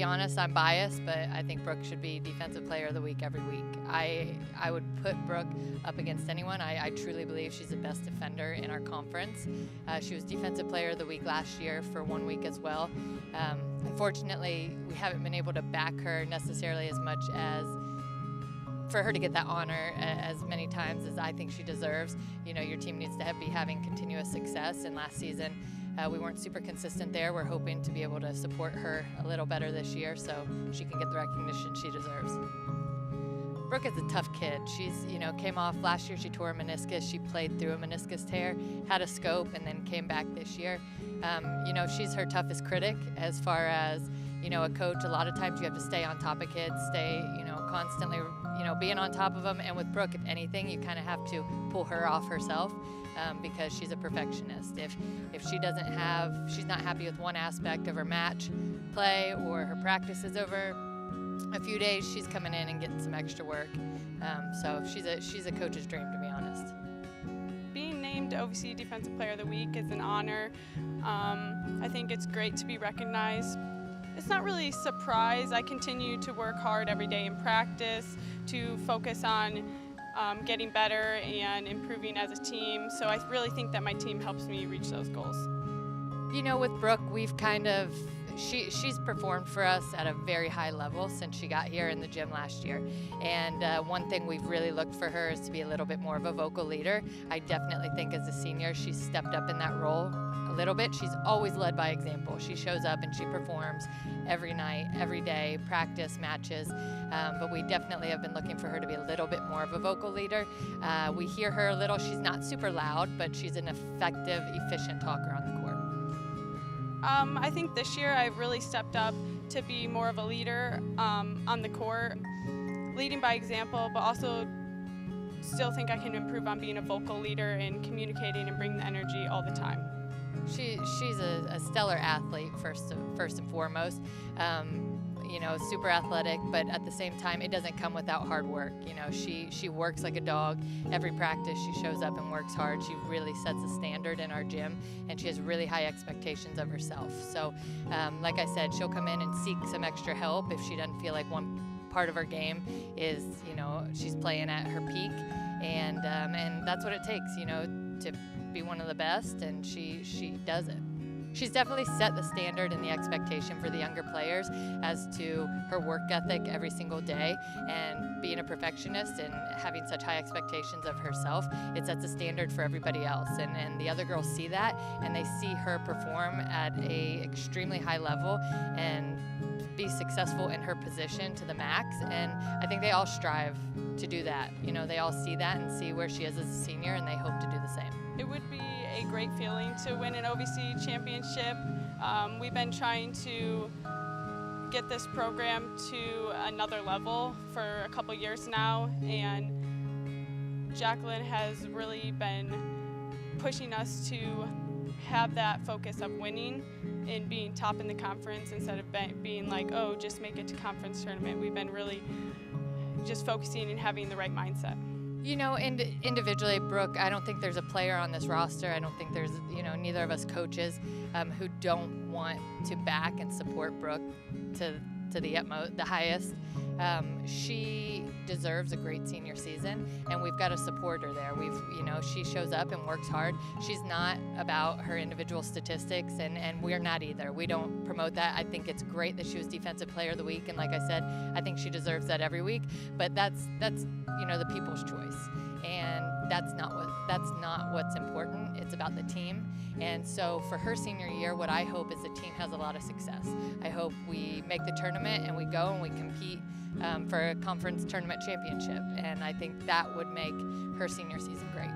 be honest, I'm biased, but I think Brooke should be Defensive Player of the Week every week. I would put Brooke up against anyone. I truly believe she's the best defender in our conference. She was Defensive Player of the Week last year for 1 week as well. Unfortunately, we haven't been able to back her necessarily as much as for her to get that honor as many times as I think she deserves. You know, your team needs to be having continuous success, and last season we weren't super consistent there. We're hoping to be able to support her a little better this year so she can get the recognition she deserves. Brooke is a tough kid. She's, came off last year, she tore a meniscus. She played through a meniscus tear, had a scope, and then came back this year. She's her toughest critic as far as, a coach. A lot of times you have to stay on top of kids, stay, constantly, being on top of them. And with Brooke, if anything, you kind of have to pull her off herself because she's a perfectionist. If she's not happy with one aspect of her match play or her practice is over a few days, she's coming in and getting some extra work. So she's a coach's dream, to be honest. Being named OVC Defensive Player of the Week is an honor. I think it's great to be recognized. It's not really a surprise. I continue to work hard every day in practice to focus on getting better and improving as a team. So I really think that my team helps me reach those goals. With Brooke, we've she's performed for us at a very high level since she got here in the gym last year. And one thing we've really looked for her is to be a little bit more of a vocal leader. I definitely think as a senior, she's stepped up in that role a little bit. She's always led by example. She shows up and she performs every night, every day, practice, matches. But we definitely have been looking for her to be a little bit more of a vocal leader. We hear her a little. She's not super loud, but she's an effective, efficient talker on the court. I think this year I've really stepped up to be more of a leader on the court, leading by example, but also still think I can improve on being a vocal leader and communicating and bringing the energy all the time. She's a stellar athlete first and foremost. Super athletic, but at the same time, it doesn't come without hard work. She works like a dog. Every practice, she shows up and works hard. She really sets a standard in our gym, and she has really high expectations of herself. So, like I said, she'll come in and seek some extra help if she doesn't feel like one part of her game is, she's playing at her peak, and that's what it takes, to be one of the best, and she does it. She's definitely set the standard and the expectation for the younger players as to her work ethic every single day, and being a perfectionist and having such high expectations of herself, it sets a standard for everybody else. And the other girls see that, and they see her perform at a extremely high level and be successful in her position to the max. And I think they all strive to do that. They all see that and see where she is as a senior, and they hope to do the same. It would be a great feeling to win an OVC championship. We've been trying to get this program to another level for a couple years now, and Jacqueline has really been pushing us to have that focus of winning and being top in the conference instead of being like, oh, just make it to conference tournament. We've been really just focusing and having the right mindset. And individually, Brooke, I don't think there's a player on this roster. I don't think there's, neither of us coaches who don't want to back and support Brooke to the utmost, the highest. She deserves a great senior season, and we've got to support her there. She shows up and works hard. She's not about her individual statistics, and we're not either. We don't promote that. I think it's great that she was Defensive Player of the Week, and like I said, I think she deserves that every week. But that's the people's choice, and that's not what's important. It's about the team. And so for her senior year, what I hope is the team has a lot of success. I hope we make the tournament and we go and we compete for a conference tournament championship, and I think that would make her senior season great.